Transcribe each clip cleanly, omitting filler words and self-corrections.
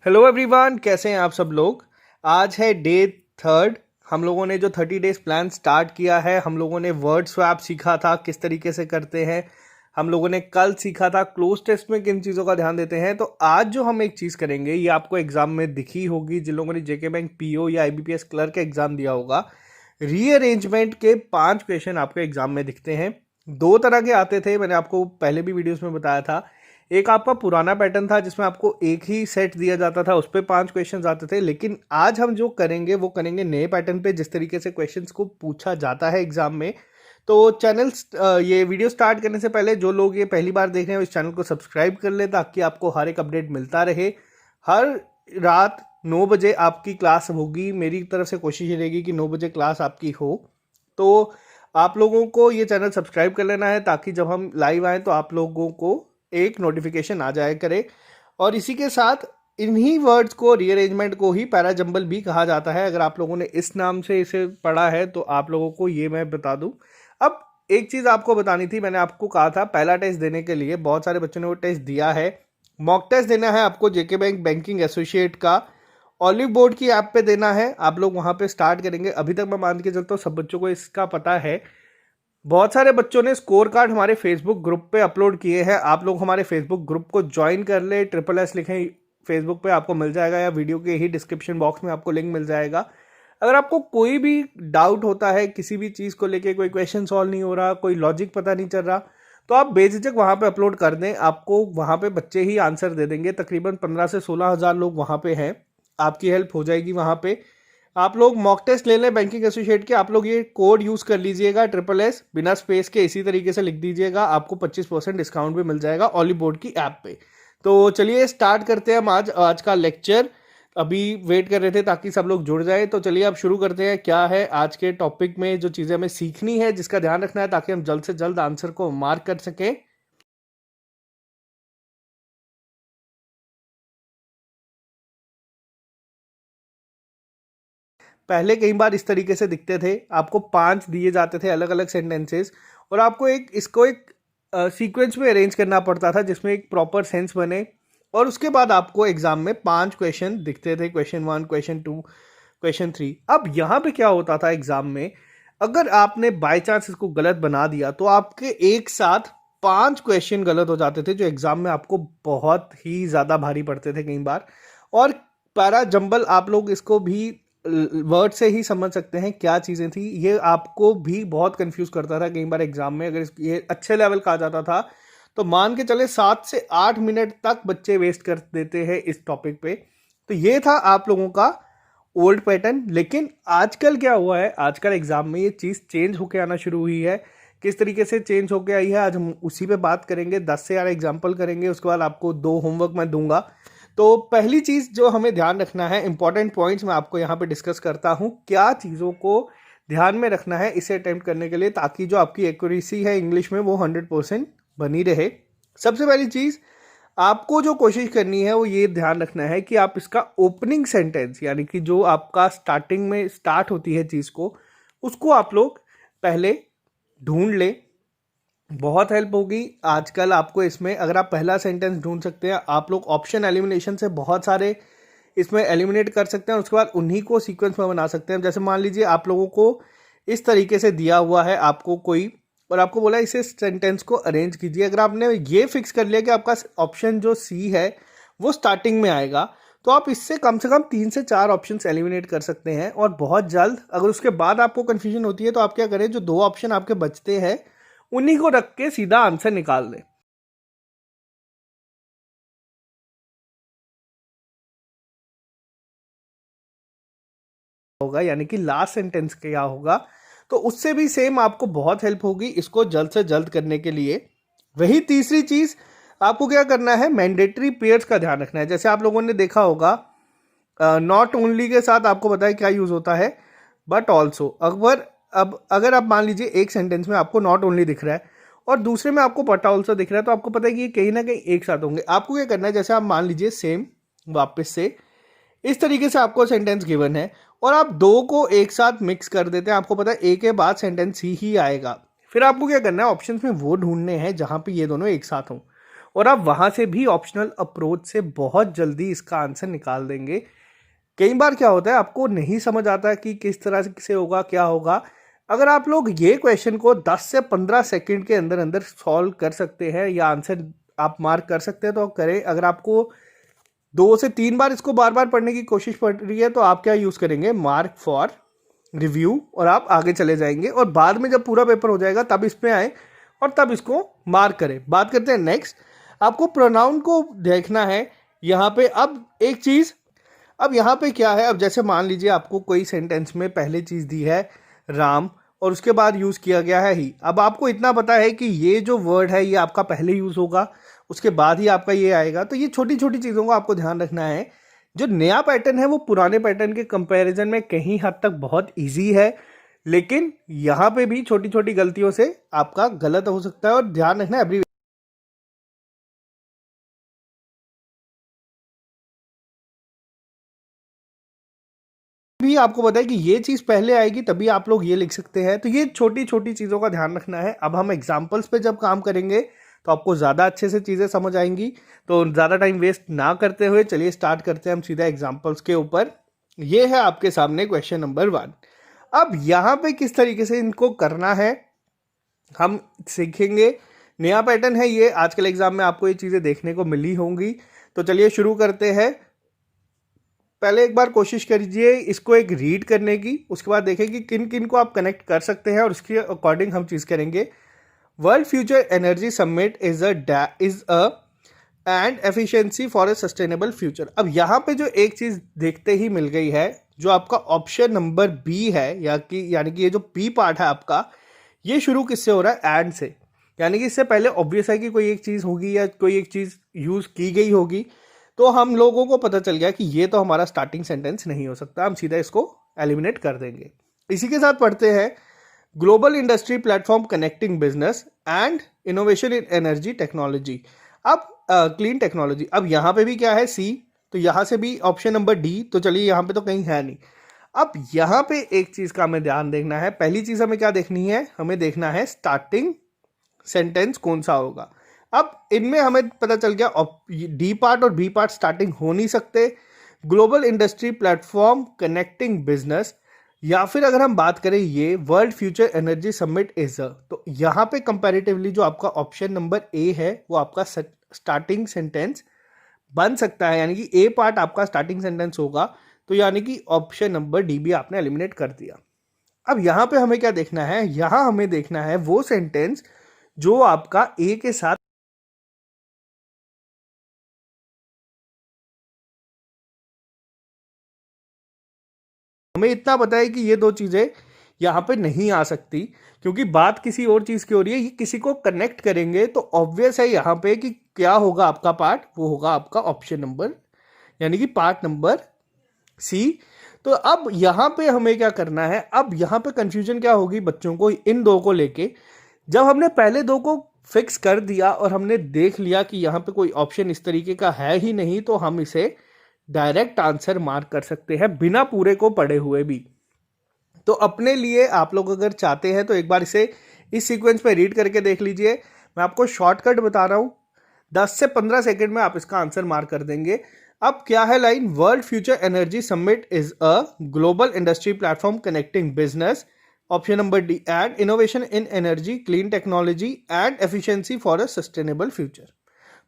Hello everyone, कैसे हैं आप सब लोग। आज है डे 3। हम लोगों ने जो 30 डेज प्लान स्टार्ट किया है, हम लोगों ने वर्ड स्वैप सीखा था किस तरीके से करते हैं। हम लोगों ने कल सीखा था क्लोज टेस्ट में किन चीज़ों का ध्यान देते हैं। तो आज जो हम एक चीज़ करेंगे ये आपको एग्जाम में दिखी होगी, जिन लोगों ने जेके बैंक पीओ या आईबीपीएस क्लर्क एग्जाम दिया होगा। रीअरेंजमेंट के 5 क्वेश्चन आपको एग्जाम में दिखते हैं। 2 तरह के आते थे, मैंने आपको पहले भी वीडियोस में बताया था। एक आपका पुराना पैटर्न था जिसमें आपको एक ही सेट दिया जाता था, उस पर 5 क्वेश्चन आते थे। लेकिन आज हम जो करेंगे वो करेंगे नए पैटर्न पे, जिस तरीके से क्वेश्चंस को पूछा जाता है एग्जाम में। तो चैनल ये वीडियो स्टार्ट करने से पहले जो लोग ये पहली बार देख रहे हैं इस चैनल को सब्सक्राइब कर ले, ताकि आपको हर एक अपडेट मिलता रहे। हर रात 9 बजे आपकी क्लास होगी। मेरी तरफ से कोशिश रहेगी कि 9 बजे क्लास आपकी हो। तो आप लोगों को ये चैनल सब्सक्राइब कर लेना है, ताकि जब हम लाइव आएँ तो आप लोगों को एक नोटिफिकेशन आ जाया करे। और इसी के साथ इन्हीं वर्ड्स को, रीअरेंजमेंट को ही पैराजंबल भी कहा जाता है। अगर आप लोगों ने इस नाम से इसे पढ़ा है तो आप लोगों को ये मैं बता दूं। अब एक चीज़ आपको बतानी थी, मैंने आपको कहा था पहला टेस्ट देने के लिए बहुत सारे बच्चों ने वो टेस्ट दिया है। मॉक टेस्ट देना है आपको जेके बैंक बैंकिंग एसोसिएट का, ऑलिव बोर्ड की ऐप पे देना है। आप लोग वहाँ पे स्टार्ट करेंगे। अभी तक मैं मान के चलता हूँ सब बच्चों को इसका पता है। बहुत सारे बच्चों ने स्कोर कार्ड हमारे फेसबुक ग्रुप पे अपलोड किए हैं। आप लोग हमारे फेसबुक ग्रुप को ज्वाइन कर ले, SSS लिखें फेसबुक पे, आपको मिल जाएगा, या वीडियो के ही डिस्क्रिप्शन बॉक्स में आपको लिंक मिल जाएगा। अगर आपको कोई भी डाउट होता है किसी भी चीज़ को लेके, कोई क्वेश्चन सॉल्व नहीं हो रहा, कोई लॉजिक पता नहीं चल रहा, तो आप बेझिझक वहाँ पे अपलोड कर दें। आपको वहाँ पे बच्चे ही आंसर दे देंगे। तकरीबन 15 से 16 हज़ार लोग वहाँ पे हैं, आपकी हेल्प हो जाएगी वहाँ पे। आप लोग मॉक टेस्ट ले लें बैंकिंग एसोसिएट के। आप लोग ये कोड यूज़ कर लीजिएगा, SSS बिना स्पेस के इसी तरीके से लिख दीजिएगा। आपको 25% डिस्काउंट भी मिल जाएगा ऑलिव बोर्ड की ऐप पे। तो चलिए स्टार्ट करते हैं हम आज का लेक्चर। अभी वेट कर रहे थे ताकि सब लोग जुड़ जाए, तो चलिए अब शुरू करते हैं। क्या है आज के टॉपिक में जो चीज़ें हमें सीखनी है, जिसका ध्यान रखना है, ताकि हम जल्द से जल्द आंसर को मार्क कर सकें। पहले कई बार इस तरीके से दिखते थे, आपको 5 दिए जाते थे अलग अलग सेंटेंसेस, और आपको इसको एक सीक्वेंस में अरेंज करना पड़ता था जिसमें एक प्रॉपर सेंस बने। और उसके बाद आपको एग्जाम में 5 क्वेश्चन दिखते थे, क्वेश्चन 1, क्वेश्चन 2, क्वेश्चन 3। अब यहाँ पे क्या होता था एग्जाम में, अगर आपने बाय चांस इसको गलत बना दिया तो आपके एक साथ 5 क्वेश्चन गलत हो जाते थे, जो एग्जाम में आपको बहुत ही ज़्यादा भारी पड़ते थे कई बार। और पैरा जंबल, आप लोग इसको भी वर्ड से ही समझ सकते हैं क्या चीज़ें थी। ये आपको भी बहुत कंफ्यूज करता था कई बार एग्जाम में। अगर ये अच्छे लेवल का आ जाता था तो मान के चले 7 से 8 मिनट तक बच्चे वेस्ट कर देते हैं इस टॉपिक पे। तो ये था आप लोगों का ओल्ड पैटर्न। लेकिन आजकल क्या हुआ है, आजकल एग्जाम में ये चीज़ चेंज होके आना शुरू हुई है। किस तरीके से चेंज होके आई है आज हम उसी पे बात करेंगे। 10 से 11 एग्जाम्पल करेंगे, उसके बाद आपको 2 होमवर्क मैं दूंगा। तो पहली चीज़ जो हमें ध्यान रखना है, इंपॉर्टेंट पॉइंट्स मैं आपको यहाँ पे डिस्कस करता हूँ, क्या चीज़ों को ध्यान में रखना है इसे अटेम्प्ट करने के लिए, ताकि जो आपकी एक्यूरेसी है इंग्लिश में वो 100% बनी रहे। सबसे पहली चीज़ आपको जो कोशिश करनी है वो ये ध्यान रखना है कि आप इसका ओपनिंग सेंटेंस, यानी कि जो आपका स्टार्टिंग में स्टार्ट होती है चीज़ को, उसको आप लोग पहले ढूंढ लें। बहुत हेल्प होगी आजकल आपको इसमें। अगर आप पहला सेंटेंस ढूंढ सकते हैं, आप लोग ऑप्शन एलिमिनेशन से बहुत सारे इसमें एलिमिनेट कर सकते हैं। उसके बाद उन्हीं को सीक्वेंस में बना सकते हैं। जैसे मान लीजिए आप लोगों को इस तरीके से दिया हुआ है आपको कोई, और आपको बोला इसे सेंटेंस को अरेंज कीजिए। अगर आपने ये फिक्स कर लिया कि आपका ऑप्शन जो सी है वो स्टार्टिंग में आएगा, तो आप इससे कम से कम 3 से 4 ऑप्शंस एलिमिनेट कर सकते हैं। और बहुत जल्द, अगर उसके बाद आपको कन्फ्यूजन होती है तो आप क्या करें, जो 2 ऑप्शन आपके बचते हैं उन्हीं को रख के सीधा आंसर निकाल दें। होगा, यानी कि लास्ट सेंटेंस क्या होगा, तो उससे भी सेम आपको बहुत हेल्प होगी इसको जल्द से जल्द करने के लिए। वही तीसरी चीज, आपको क्या करना है, मैंडेटरी पेयर्स का ध्यान रखना है। जैसे आप लोगों ने देखा होगा, नॉट ओनली के साथ आपको पता है क्या यूज होता है, बट ऑल्सो। अगर आप मान लीजिए एक सेंटेंस में आपको नॉट ओनली दिख रहा है और दूसरे में आपको बट ऑल्सो दिख रहा है, तो आपको पता है कि ये कहीं ना कहीं एक साथ होंगे। आपको क्या करना है, जैसे आप मान लीजिए सेम वापस से इस तरीके से आपको सेंटेंस गिवन है और आप 2 को एक साथ मिक्स कर देते हैं। आपको पता है ए के बाद सेंटेंस ही आएगा। फिर आपको क्या करना है, ऑप्शंस में वो ढूंढने हैं जहां पे ये दोनों एक साथ हों। और आप वहाँ से भी ऑप्शनल अप्रोच से बहुत जल्दी इसका आंसर निकाल देंगे। कई बार क्या होता है, आपको नहीं समझ आता कि किस तरह से होगा, क्या होगा। अगर आप लोग ये क्वेश्चन को 10 से 15 सेकंड के अंदर अंदर सॉल्व कर सकते हैं या आंसर आप मार्क कर सकते हैं तो करें। अगर आपको 2 से 3 बार इसको बार बार पढ़ने की कोशिश पड़ रही है तो आप क्या यूज़ करेंगे, मार्क फॉर रिव्यू, और आप आगे चले जाएंगे और बाद में जब पूरा पेपर हो जाएगा तब इस पे आए और तब इसको मार्क करें। बात करते हैं नेक्स्ट, आपको प्रोनाउन को देखना है यहाँ पे। अब एक चीज़, अब यहाँ पे क्या है, अब जैसे मान लीजिए आपको कोई सेंटेंस में पहले चीज़ दी है राम और उसके बाद यूज़ किया गया है ही। अब आपको इतना पता है कि ये जो वर्ड है ये आपका पहले यूज़ होगा, उसके बाद ही आपका ये आएगा। तो ये छोटी छोटी चीज़ों को आपको ध्यान रखना है। जो नया पैटर्न है वो पुराने पैटर्न के कंपैरिजन में कहीं हद तक बहुत इजी है, लेकिन यहाँ पे भी छोटी छोटी गलतियों से आपका गलत हो सकता है और ध्यान रखना है। भी आपको पता है कि ये चीज़ पहले आएगी तभी आप लोग ये लिख सकते हैं। तो ये छोटी छोटी चीज़ों का ध्यान रखना है। अब हम एग्जाम्पल्स पे जब काम करेंगे तो आपको ज़्यादा अच्छे से चीज़ें समझ आएंगी। तो ज़्यादा टाइम वेस्ट ना करते हुए चलिए स्टार्ट करते हैं हम सीधा एग्जाम्पल्स के ऊपर। ये है आपके सामने क्वेश्चन नंबर 1। अब यहाँ पे किस तरीके से इनको करना है हम सीखेंगे। नया पैटर्न है ये, आजकल एग्जाम में आपको ये चीज़ें देखने को मिली होंगी। तो चलिए शुरू करते हैं। पहले एक बार कोशिश करिए इसको एक रीड करने की, उसके बाद देखें कि किन किन को आप कनेक्ट कर सकते हैं और उसके अकॉर्डिंग हम चीज़ करेंगे। World future energy summit is a and efficiency for a sustainable future. अब यहाँ पे जो एक चीज़ देखते ही मिल गई है, जो आपका ऑप्शन नंबर बी है, यानी कि ये जो बी पार्ट है आपका, ये शुरू किससे हो रहा है, एंड से। यानी कि इससे पहले ऑब्वियस है कि कोई एक चीज़ होगी या कोई एक चीज़ यूज़ की गई होगी। तो हम लोगों को पता चल गया कि ये तो हमारा स्टार्टिंग सेंटेंस नहीं हो सकता, हम सीधा इसको एलिमिनेट कर देंगे। इसी के साथ पढ़ते हैं global industry platform connecting business and innovation in energy technology. अब क्लीन टेक्नोलॉजी। अब यहाँ पे भी क्या है, सी, तो यहाँ से भी ऑप्शन नंबर डी। तो चलिए यहाँ पे तो कहीं है नहीं। अब यहाँ पे एक चीज़ का हमें ध्यान देखना है। पहली चीज़ हमें क्या देखनी है, हमें देखना है स्टार्टिंग सेंटेंस कौन सा होगा। अब इनमें हमें पता चल गया डी पार्ट और बी पार्ट स्टार्टिंग हो नहीं सकते। Global industry platform connecting business, या फिर अगर हम बात करें ये world future energy summit is तो यहाँ पे कंपैरेटिवली जो आपका ऑप्शन नंबर ए है वो आपका स्टार्टिंग सेंटेंस बन सकता है, यानी कि ए पार्ट आपका स्टार्टिंग सेंटेंस होगा। तो यानी कि ऑप्शन नंबर डी भी आपने एलिमिनेट कर दिया। अब यहाँ पे हमें क्या देखना है, यहाँ हमें देखना है वो सेंटेंस जो आपका ए के साथ, हमें इतना पता है कि ये दो चीज़ें यहाँ पे नहीं आ सकती क्योंकि बात किसी और चीज़ की हो रही है। ये किसी को कनेक्ट करेंगे तो ऑब्वियस है यहाँ पे कि क्या होगा आपका पार्ट, वो होगा आपका ऑप्शन नंबर, यानी कि पार्ट नंबर सी। तो अब यहाँ पे हमें क्या करना है, अब यहाँ पे कंफ्यूजन क्या होगी बच्चों को इन दो को लेके। जब हमने पहले दो को फिक्स कर दिया और हमने देख लिया कि यहाँ पे कोई ऑप्शन इस तरीके का है ही नहीं, तो हम इसे डायरेक्ट आंसर मार्क कर सकते हैं बिना पूरे को पढ़े हुए भी। तो अपने लिए आप लोग अगर चाहते हैं तो एक बार इसे इस सीक्वेंस पे रीड करके देख लीजिए। मैं आपको शॉर्टकट बता रहा हूँ, 10 से 15 सेकंड में आप इसका आंसर मार्क कर देंगे। अब क्या है line, world future energy summit is a global industry platform connecting business, option number D, and innovation in energy, clean technology and efficiency for a sustainable future.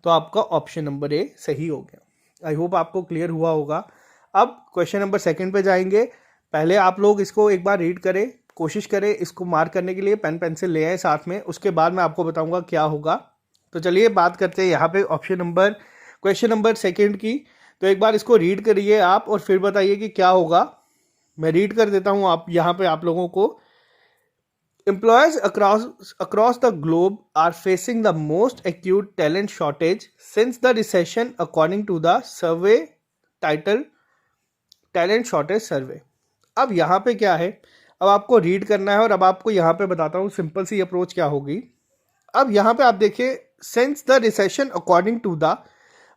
तो आपका ऑप्शन नंबर ए सही हो गया। आई होप आपको clear हुआ होगा। अब question number second पे जाएंगे। पहले आप लोग इसको एक बार रीड करें, कोशिश करें इसको मार्क करने के लिए पेन पेंसिल ले आए साथ में, उसके बाद मैं आपको बताऊंगा क्या होगा। तो चलिए बात करते हैं यहाँ पे क्वेश्चन नंबर सेकंड की। तो एक बार इसको रीड करिए आप और फिर बताइए कि क्या होगा। मैं रीड कर देता हूँ आप यहाँ पे आप लोगों को। Employers across the globe are facing the most acute talent shortage since the recession, according to the survey titled Talent Shortage Survey। अब यहाँ पे क्या है, अब आपको रीड करना है और अब आपको यहाँ पे बताता हूँ सिंपल सी अप्रोच क्या होगी। अब यहाँ पे आप देखिए, since the recession according to the,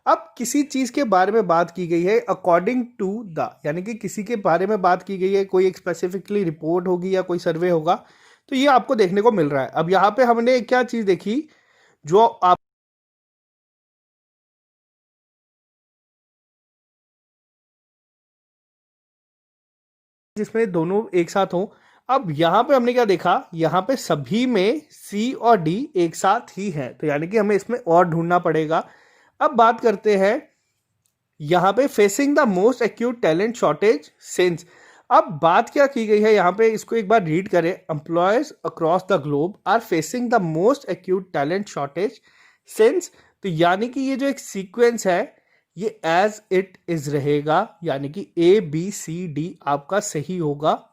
अब किसी चीज़ के बारे में बात की गई है अकॉर्डिंग टू द, यानी कि किसी के बारे में बात की गई है, कोई एक स्पेसिफिकली रिपोर्ट होगी या कोई सर्वे होगा। तो ये आपको देखने को मिल रहा है। अब यहाँ पे हमने क्या चीज़ देखी, जो आप जिसमें दोनों एक साथ हों। अब यहाँ पे हमने क्या देखा, यहाँ पे सभी में सी और डी एक साथ ही है, तो यानी कि हमें इसमें और ढूंढना पड़ेगा। अब बात करते हैं यहाँ पे facing the most acute talent shortage since. अब बात क्या की गई है यहाँ पे, इसको एक बार रीड करें। Employees across the globe are facing the most acute talent shortage since. तो यानी कि ये जो एक सीक्वेंस है ये एज इट इज रहेगा, यानी कि ए बी सी डी आपका सही होगा।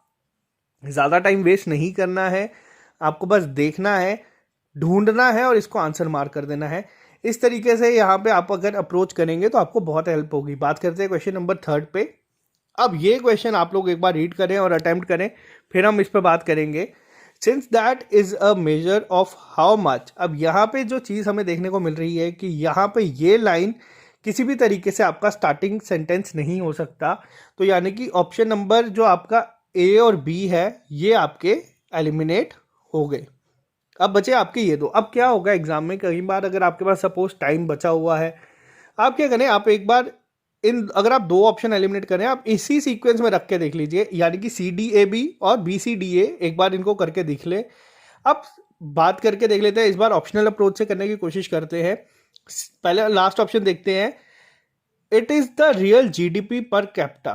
ज़्यादा टाइम वेस्ट नहीं करना है, आपको बस देखना है, ढूंढना है और इसको आंसर मार्क कर देना है। इस तरीके से यहाँ पे आप अगर अप्रोच करेंगे तो आपको बहुत हेल्प होगी। बात करते हैं क्वेश्चन नंबर 3 पे। अब ये क्वेश्चन आप लोग एक बार रीड करें और अटेम्प्ट करें, फिर हम इस पर बात करेंगे। Since that is a measure of how much. अब यहाँ पे जो चीज़ हमें देखने को मिल रही है कि यहाँ पे ये लाइन किसी भी तरीके से आपका स्टार्टिंग सेंटेंस नहीं हो सकता, तो यानी कि ऑप्शन नंबर जो आपका ए और बी है ये आपके एलिमिनेट हो गए। अब बचे आपके ये दो। अब क्या होगा एग्जाम में, कई बार अगर आपके पास सपोज टाइम बचा हुआ है, आप क्या करें, आप एक बार अगर आप दो ऑप्शन एलिमिनेट करें, आप इसी सीक्वेंस में रख के देख लीजिए, यानी कि सी डी ए बी और बी सी डी ए, एक बार इनको करके देख ले। अब बात करके देख लेते हैं, इस बार ऑप्शनल अप्रोच से करने की कोशिश करते हैं। पहले लास्ट ऑप्शन देखते हैं, it is the real GDP per capita.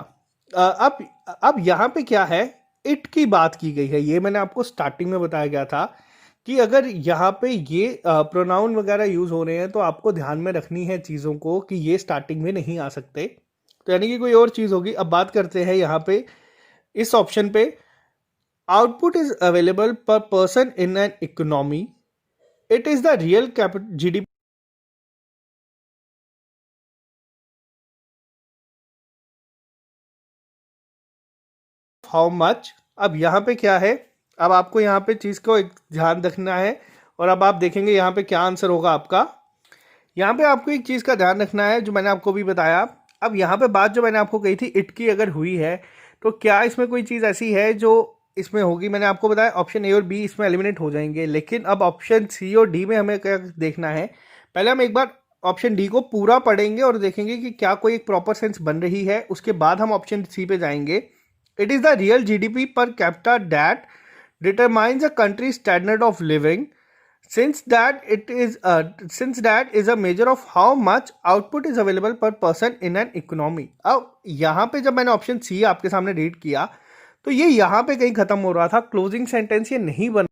अब यहाँ पे क्या है, इट की बात की गई है। ये मैंने आपको स्टार्टिंग में बताया गया था कि अगर यहाँ पे ये प्रोनाउन वगैरह यूज हो रहे हैं तो आपको ध्यान में रखनी है चीज़ों को कि ये स्टार्टिंग में नहीं आ सकते, तो यानी कि कोई और चीज़ होगी। अब बात करते हैं यहाँ पे इस ऑप्शन पे, आउटपुट इज अवेलेबल पर person in an economy, it is the real GDP how much. अब यहाँ पे क्या है, अब आपको यहाँ पे चीज़ को एक ध्यान रखना है और अब आप देखेंगे यहाँ पे क्या आंसर होगा आपका। यहाँ पे आपको एक चीज़ का ध्यान रखना है जो मैंने आपको भी बताया। अब यहाँ पे बात जो मैंने आपको कही थी इट की अगर हुई है तो क्या इसमें कोई चीज़ ऐसी है जो इसमें होगी। मैंने आपको बताया ऑप्शन ए और बी इसमें एलिमिनेट हो जाएंगे, लेकिन अब ऑप्शन सी और डी में हमें क्या देखना है। पहले हम एक बार ऑप्शन डी को पूरा पढ़ेंगे और देखेंगे कि क्या कोई एक प्रॉपर सेंस बन रही है, उसके बाद हम ऑप्शन सी पे जाएंगे। It is the real GDP per capita that determines a country standard of living, since that is a measure of how much output is available per person in an economy। अब यहाँ पे जब मैंने option C आपके सामने read किया तो ये यहाँ पे कहीं खत्म हो रहा था, क्लोजिंग सेंटेंस ये नहीं बन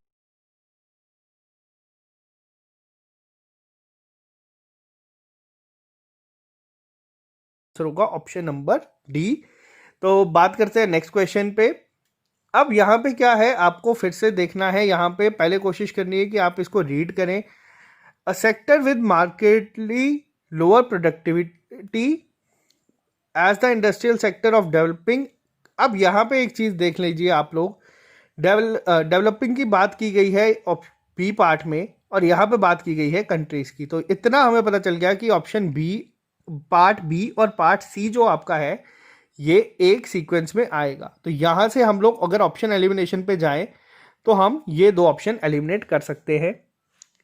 होगा ऑप्शन नंबर डी। तो बात करते हैं नेक्स्ट क्वेश्चन पे। अब यहाँ पे क्या है, आपको फिर से देखना है, यहाँ पे पहले कोशिश करनी है कि आप इसको रीड करें। A sector with markedly lower productivity as the industrial sector of developing. अब यहाँ पे एक चीज़ देख लीजिए आप लोग, डेवलपिंग की बात की गई है बी पार्ट में और यहाँ पे बात की गई है कंट्रीज की, तो इतना हमें पता चल गया कि ऑप्शन बी, पार्ट बी और पार्ट सी जो आपका है ये एक सीक्वेंस में आएगा। तो यहाँ से हम लोग अगर ऑप्शन एलिमिनेशन पे जाएं तो हम ये दो ऑप्शन एलिमिनेट कर सकते हैं।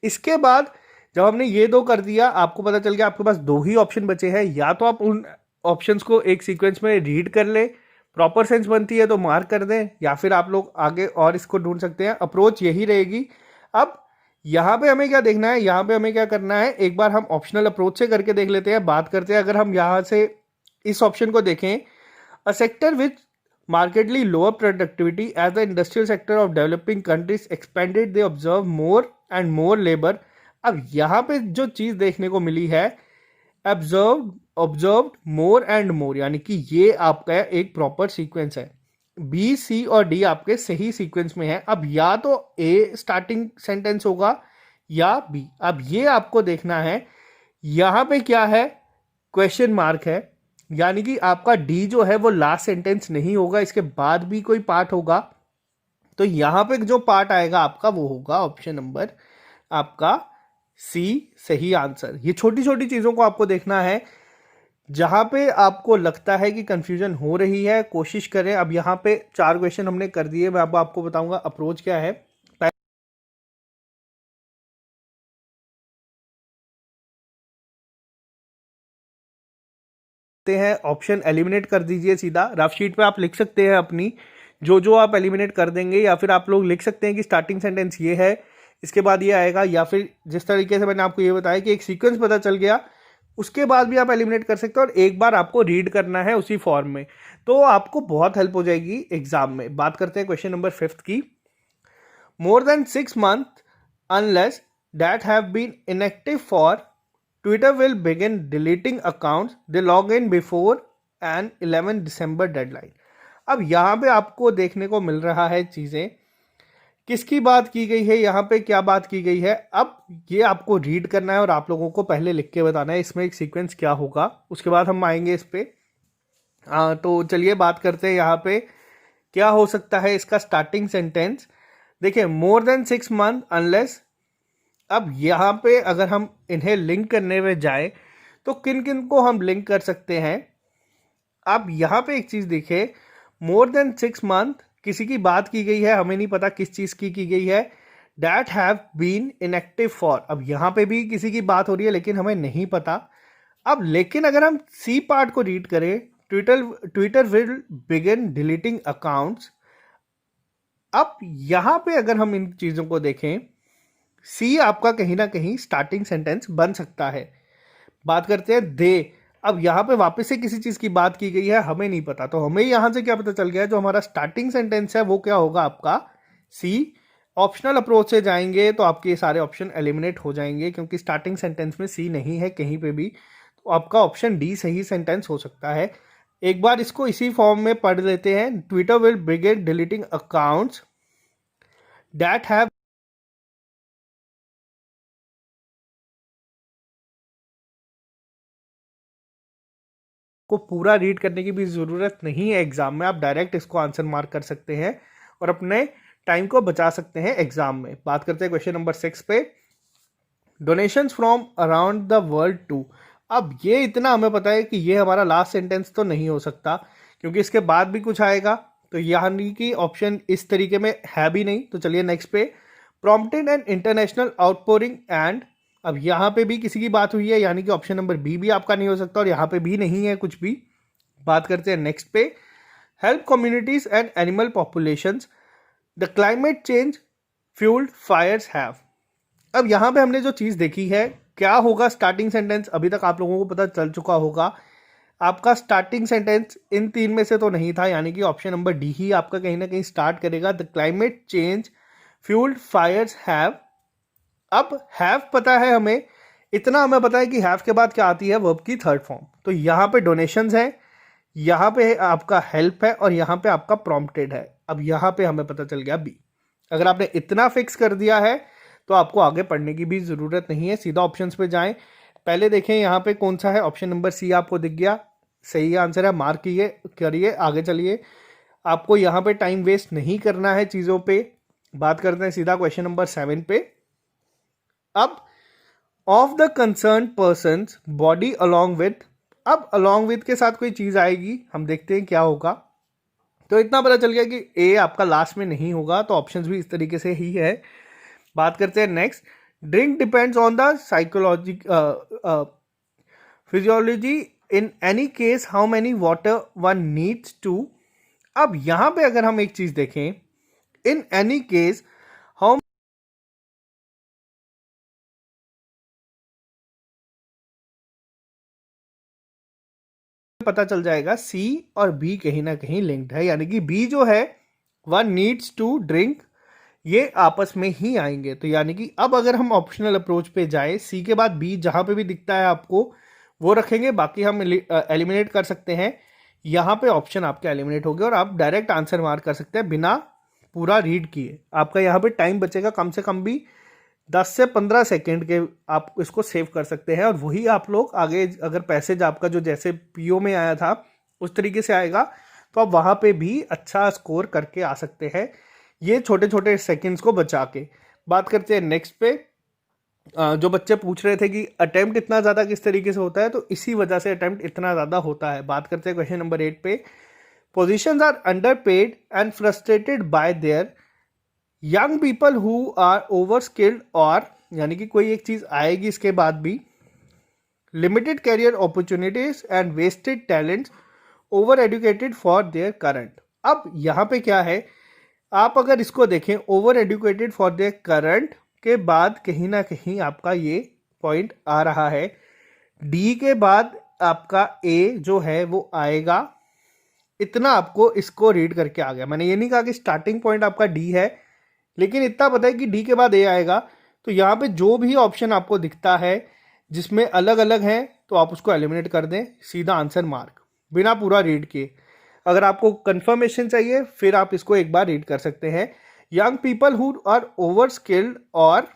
इसके बाद जब हमने ये दो कर दिया, आपको पता चल गया आपके पास दो ही ऑप्शन बचे हैं, या तो आप उन ऑप्शंस को एक सीक्वेंस में रीड कर ले, प्रॉपर सेंस बनती है तो मार्क कर दें, या फिर आप लोग आगे और इसको ढूंढ सकते हैं। अप्रोच यही रहेगी। अब यहाँ पे हमें क्या देखना है, यहाँ पे हमें क्या करना है, एक बार हम ऑप्शनल अप्रोच से करके देख लेते हैं। बात करते हैं, अगर हम यहाँ से इस ऑप्शन को देखें, a sector which markedly lower productivity as the industrial sector of developing countries expanded, they observe more and more labor। अब यहाँ पे जो चीज़ देखने को मिली है, ऑब्जर्व मोर एंड मोर, यानी कि ये आपका एक प्रॉपर सीक्वेंस है। बी सी और डी आपके सही सीक्वेंस में है। अब या तो ए स्टार्टिंग सेंटेंस होगा या बी। अब ये आपको देखना है, यहाँ पे क्या है, क्वेश्चन मार्क है, यानी कि आपका डी जो है वो लास्ट सेंटेंस नहीं होगा, इसके बाद भी कोई पार्ट होगा। तो यहाँ पे जो पार्ट आएगा आपका वो होगा ऑप्शन नंबर आपका सी सही आंसर। ये छोटी छोटी चीज़ों को आपको देखना है, जहाँ पे आपको लगता है कि कंफ्यूजन हो रही है कोशिश करें। अब यहाँ पे 4 क्वेश्चन हमने कर दिए, मैं अब आपको बताऊंगा अप्रोच क्या है। हैं ऑप्शन एलिमिनेट कर दीजिए, सीधा रफ शीट पे आप लिख सकते हैं अपनी जो आप एलिमिनेट कर देंगे, या फिर आप लोग लिख सकते हैं कि स्टार्टिंग सेंटेंस ये है, इसके बाद ये आएगा, या फिर जिस तरीके से मैंने आपको ये बताया कि एक सीक्वेंस पता चल गया, उसके बाद भी आप एलिमिनेट कर सकते हो और एक बार आपको रीड करना है उसी फॉर्म में, तो आपको बहुत हेल्प हो जाएगी एग्जाम में। बात करते हैं क्वेश्चन नंबर 5 की। More than 6 months unless that have been inactive for Twitter will begin deleting accounts they log in before an 11 December deadline। अब यहाँ पे आपको देखने को मिल रहा है चीज़ें, किसकी बात की गई है, यहाँ पे क्या बात की गई है। अब ये आपको रीड करना है और आप लोगों को पहले लिख के बताना है इसमें एक सीक्वेंस क्या होगा, उसके बाद हम आएंगे इस पे। तो चलिए बात करते हैं यहाँ पे क्या हो सकता है इसका स्टार्टिंग सेंटेंस। देखिए, मोर देन 6 months अनलेस, अब यहाँ पे अगर हम इन्हें लिंक करने में जाए तो किन किन को हम लिंक कर सकते हैं। अब यहाँ पे एक चीज़ देखिए, मोर देन 6 months किसी की बात की गई है, हमें नहीं पता किस चीज़ की गई है। That have been inactive for, अब यहाँ पे भी किसी की बात हो रही है लेकिन हमें नहीं पता। अब लेकिन अगर हम सी पार्ट को रीड करें, Twitter will begin deleting accounts, अब यहाँ पे अगर हम इन चीज़ों को देखें, सी आपका कहीं ना कहीं स्टार्टिंग सेंटेंस बन सकता है। बात करते हैं दे, अब यहाँ पे वापस से किसी चीज़ की बात की गई है, हमें नहीं पता, तो हमें यहाँ से क्या पता चल गया, जो हमारा स्टार्टिंग सेंटेंस है वो क्या होगा आपका सी। ऑप्शनल अप्रोच से जाएंगे तो आपके सारे ऑप्शन एलिमिनेट हो जाएंगे, क्योंकि स्टार्टिंग सेंटेंस में सी नहीं है कहीं पे भी, तो आपका ऑप्शन डी सही सेंटेंस हो सकता है। एक बार इसको इसी फॉर्म में पढ़ लेते हैं। Twitter will begin deleting accounts that have, को पूरा रीड करने की भी ज़रूरत नहीं है एग्जाम में, आप डायरेक्ट इसको आंसर मार्क कर सकते हैं और अपने टाइम को बचा सकते हैं एग्जाम में। बात करते हैं क्वेश्चन नंबर 6 पे, donations from around the world to. अब ये इतना हमें पता है कि ये हमारा लास्ट सेंटेंस तो नहीं हो सकता, क्योंकि इसके बाद भी कुछ आएगा, तो यानी कि ऑप्शन इस तरीके में है भी नहीं। तो चलिए नेक्स्ट पे, prompted and international outpouring and, अब यहाँ पे भी किसी की बात हुई है, यानी कि ऑप्शन नंबर बी भी आपका नहीं हो सकता और यहाँ पे भी नहीं है कुछ भी। बात करते हैं नेक्स्ट पे, help communities and animal populations, the climate change fuelled fires have. अब यहाँ पे हमने जो चीज़ देखी है, क्या होगा स्टार्टिंग सेंटेंस, अभी तक आप लोगों को पता चल चुका होगा। आपका स्टार्टिंग सेंटेंस इन तीन में से तो नहीं था, यानी कि ऑप्शन नंबर डी ही आपका कहीं ना कहीं स्टार्ट करेगा, the climate change fuelled fires have. अब हैव पता है हमें, इतना हमें पता है कि हैव के बाद क्या आती है, वर्ब की थर्ड फॉर्म। तो यहाँ पे डोनेशंस है, यहाँ पे आपका हेल्प है और यहाँ पे आपका प्रॉम्प्टेड है। अब यहाँ पे हमें पता चल गया बी। अगर आपने इतना फिक्स कर दिया है तो आपको आगे पढ़ने की भी ज़रूरत नहीं है, सीधा ऑप्शंस पे जाएं। पहले देखें यहाँ पे कौन सा है, ऑप्शन नंबर सी आपको दिख गया, सही आंसर है, मार्क करिए, आगे चलिए। आपको यहाँ पे टाइम वेस्ट नहीं करना है चीज़ों पे। बात करते हैं सीधा क्वेश्चन नंबर 7 पे। अब of the concern person body along with, अब अलॉन्ग विद के साथ कोई चीज़ आएगी, हम देखते हैं क्या होगा। तो इतना पता चल गया कि ए आपका लास्ट में नहीं होगा, तो ऑप्शंस भी इस तरीके से ही है। बात करते हैं next, drink depends on the psychology physiology, in any case how many water one needs to. अब यहाँ पे अगर हम एक चीज़ देखें, इन एनी केस हाउ, पता चल जाएगा सी और बी कहीं ना कहीं लिंक्ड है, यानी कि बी जो है वन नीड्स टू ड्रिंक, ये आपस में ही आएंगे। तो यानी कि अब अगर हम ऑप्शनल अप्रोच पे जाए, सी के बाद बी जहां पे भी दिखता है आपको वो रखेंगे, बाकी हम एलिमिनेट कर सकते हैं। यहाँ पे ऑप्शन आपके एलिमिनेट हो गए और आप डायरेक्ट आंसर मार्क कर सकते हैं बिना पूरा रीड किए। आपका यहाँ पे टाइम बचेगा कम से कम भी 10 से 15 सेकेंड के, आप इसको सेव कर सकते हैं और वही आप लोग आगे अगर पैसेज आपका जो जैसे पीओ में आया था उस तरीके से आएगा, तो आप वहाँ पे भी अच्छा स्कोर करके आ सकते हैं, ये छोटे छोटे सेकंड्स को बचा के। बात करते हैं नेक्स्ट पे, जो बच्चे पूछ रहे थे कि अटेम्प्ट इतना ज़्यादा किस तरीके से होता है, तो इसी वजह से अटेम्प्ट इतना ज़्यादा होता है। बात करते हैं क्वेश्चन नंबर 8 पे, positions are underpaid and frustrated by their young people who are over skilled, और यानी कि कोई एक चीज़ आएगी इसके बाद भी, limited career opportunities and wasted talents over educated for their current. अब यहाँ पे क्या है, आप अगर इसको देखें over educated for the current के बाद कहीं ना कहीं आपका ये पॉइंट आ रहा है। डी के बाद आपका ए जो है वो आएगा। इतना आपको इसको रीड करके आ गया। मैंने ये नहीं कहा कि स्टार्टिंग पॉइंट आपका डी है, लेकिन इतना पता है कि डी के बाद ए आएगा। तो यहाँ पे जो भी ऑप्शन आपको दिखता है जिसमें अलग अलग हैं तो आप उसको एलिमिनेट कर दें, सीधा आंसर मार्क, बिना पूरा रीड किए। अगर आपको कंफर्मेशन चाहिए फिर आप इसको एक बार रीड कर सकते हैं। Young people who are over skilled और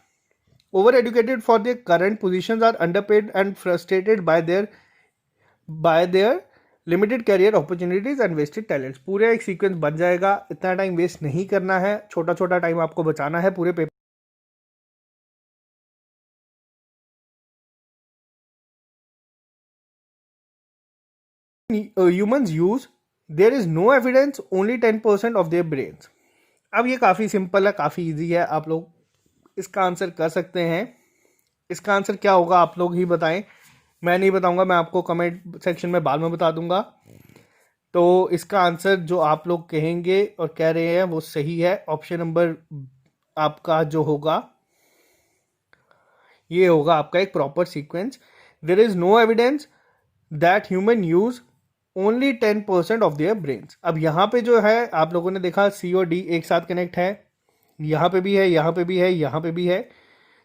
over educated for their current positions are underpaid and frustrated by their limited career opportunities and wasted talents. पूरे एक सीक्वेंस बन जाएगा, इतना टाइम वेस्ट नहीं करना है, छोटा छोटा टाइम आपको बचाना है पूरे paper. Humans use there is no evidence only 10% of their brains। अब ये काफ़ी सिंपल है, काफ़ी इजी है, आप लोग इसका आंसर कर सकते हैं। इसका आंसर क्या होगा आप लोग ही बताएं, मैं नहीं बताऊंगा, मैं आपको कमेंट सेक्शन में बाद में बता दूंगा। तो इसका आंसर जो आप लोग कहेंगे और कह रहे हैं वो सही है। ऑप्शन नंबर आपका जो होगा ये होगा आपका एक proper sequence. There is no evidence that human use only 10% of their brains. अब यहाँ पे जो है आप लोगों ने देखा सी और डी एक साथ कनेक्ट है, यहाँ पे भी है, यहाँ पे भी है, यहाँ पे भी है,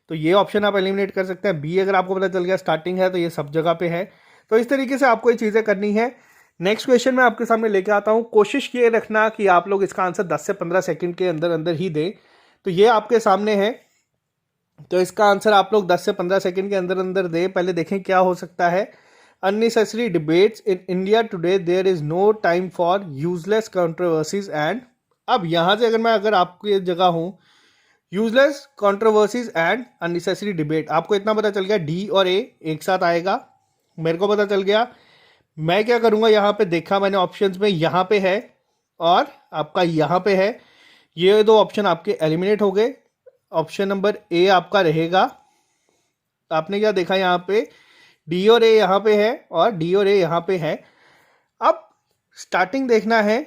तो ये ऑप्शन आप एलिमिनेट कर सकते हैं। बी अगर आपको पता चल गया स्टार्टिंग है तो ये सब जगह पे है। तो इस तरीके से आपको ये चीज़ें करनी है। नेक्स्ट क्वेश्चन मैं आपके सामने लेके आता हूँ। कोशिश ये रखना कि आप लोग इसका आंसर 10 से 15 सेकंड के अंदर अंदर ही दें। तो ये आपके सामने है, तो इसका आंसर आप लोग 10 से 15 सेकंड के अंदर अंदर दें। पहले देखें क्या हो सकता है। Unnecessary debates in India today, there is no time for useless controversies and। अब यहाँ से अगर आपकी जगह हूँ, useless controversies and unnecessary debate, आपको इतना पता चल गया डी और ए एक साथ आएगा, मेरे को पता चल गया। मैं क्या करूँगा, यहाँ पे देखा मैंने ऑप्शंस में, यहाँ पे है और आपका यहाँ पे है, ये दो ऑप्शन आपके एलिमिनेट हो गए। ऑप्शन नंबर ए आपका रहेगा। आपने क्या देखा, यहाँ पे डी और ए यहाँ पे है और डी और ए यहाँ पे है। अब स्टार्टिंग देखना है।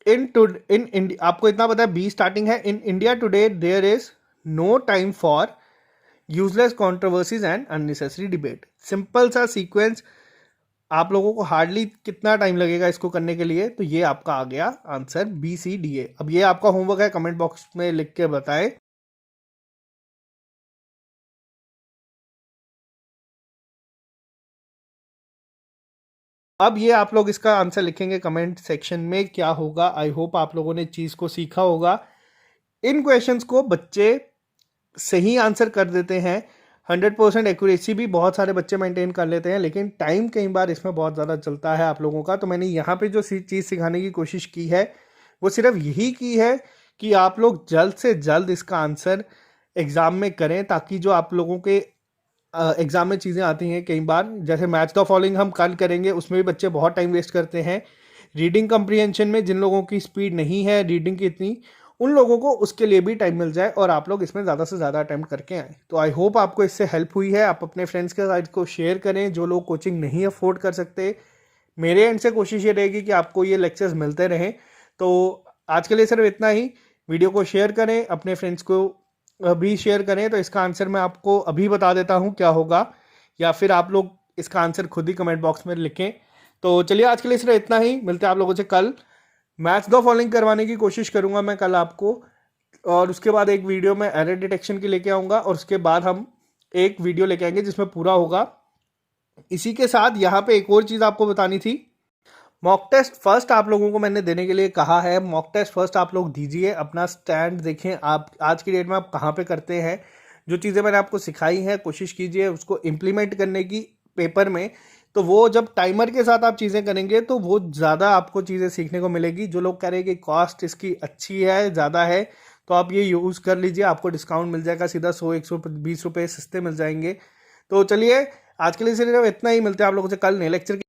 इन इंडिया आपको इतना पता है बी स्टार्टिंग है। In India today there is no time for useless controversies and unnecessary debate. Simple सा सीक्वेंस, आप लोगों को हार्डली कितना टाइम लगेगा इसको करने के लिए। तो ये आपका आ गया answer B C D A. अब ये आपका होमवर्क है, कमेंट बॉक्स में लिख के बताएं। अब ये आप लोग इसका आंसर लिखेंगे कमेंट सेक्शन में, क्या होगा। आई होप आप लोगों ने चीज़ को सीखा होगा। इन क्वेश्चंस को बच्चे सही आंसर कर देते हैं। 100% एक्यूरेसी भी बहुत सारे बच्चे मेंटेन कर लेते हैं, लेकिन टाइम कई बार इसमें बहुत ज़्यादा चलता है आप लोगों का। तो मैंने यहाँ पे जो चीज़ सिखाने की कोशिश की है वो सिर्फ यही की है कि आप लोग जल्द से जल्द इसका आंसर एग्ज़ाम में करें, ताकि जो आप लोगों के एग्जाम में चीज़ें आती हैं कई बार, जैसे मैच द फॉलोइंग हम कल करेंगे, उसमें भी बच्चे बहुत टाइम वेस्ट करते हैं। रीडिंग कंप्रीहेंशन में जिन लोगों की स्पीड नहीं है रीडिंग की इतनी, उन लोगों को उसके लिए भी टाइम मिल जाए और आप लोग इसमें ज़्यादा से ज़्यादा अटैम्प्ट करके आएँ। तो आई होप आपको इससे हेल्प हुई है। आप अपने फ्रेंड्स के साथ इसको शेयर करें जो लोग कोचिंग नहीं अफोर्ड कर सकते। मेरे एंड से कोशिश ये रहेगी कि आपको ये लेक्चर्स मिलते रहें। तो आज के लिए सिर्फ इतना ही। वीडियो को शेयर करें, अपने फ्रेंड्स को भी शेयर करें। तो इसका आंसर मैं आपको अभी बता देता हूँ क्या होगा, या फिर आप लोग इसका आंसर खुद ही कमेंट बॉक्स में लिखें। तो चलिए आज के लिए सिर्फ इतना ही। मिलते हैं आप लोगों से कल। मैच द फॉलोइंग करवाने की कोशिश करूँगा मैं कल आपको, और उसके बाद एक वीडियो में एरर डिटेक्शन की लेके आऊँगा, और उसके बाद हम एक वीडियो लेके आएंगे जिसमें पूरा होगा। इसी के साथ यहाँ पे एक और चीज़ आपको बतानी थी। मॉक टेस्ट फर्स्ट आप लोगों को मैंने देने के लिए कहा है। मॉक टेस्ट फर्स्ट आप लोग दीजिए, अपना स्टैंड देखें आप आज की डेट में आप कहाँ पे करते हैं। जो चीज़ें मैंने आपको सिखाई हैं कोशिश कीजिए उसको इम्प्लीमेंट करने की पेपर में। तो वो जब टाइमर के साथ आप चीज़ें करेंगे तो वो ज़्यादा आपको चीज़ें सीखने को मिलेगी। जो लोग कह रहे हैं कि कॉस्ट इसकी अच्छी है, ज़्यादा है, तो आप ये यूज़ कर लीजिए, आपको डिस्काउंट मिल जाएगा, सीधा 100-120 रुपये सस्ते मिल जाएंगे। तो चलिए आज के लिए सिर्फ इतना ही। मिलते हैं आप लोगों से कल नए लेक्चर